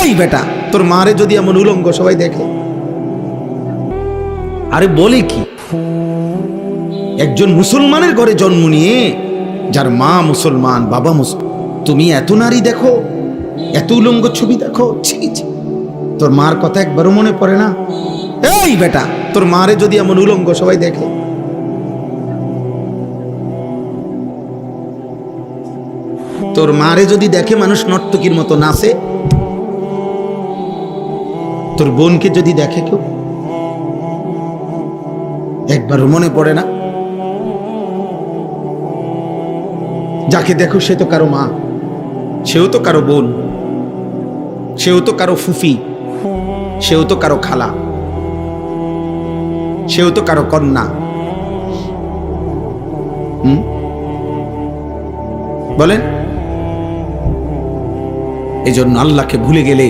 এই বেটা, তোর মারে যদি এমন উলঙ্গ সবাই দেখে। আরে বলে কি, একজন মুসলমানের ঘরে জন্ম নিয়ে, যার মা মুসলমান বাবা মুসলমান, তুমি এত নারী দেখো, এত উলঙ্গ ছবি দেখো, ছি ছি। তোর মার কথা একবারও মনে পড়ে না? এই বেটা, তোর মারে যদি এমন উলঙ্গ সবাই দেখে। তোর মারে যদি দেখে মানুষ নর্তকীর মতো নাচে, তোর বোনকে যদি দেখে কেউ, একবারও মনে পড়ে না? যাকে দেখো সে তো কারো মা, সেও তো কারো বোন, সেও তো কারো ফুফি, সেও তো কারো খালা, সেও তো কারো কন্যা। বলেন, এই জন্য আল্লাহকে ভুলে গেলে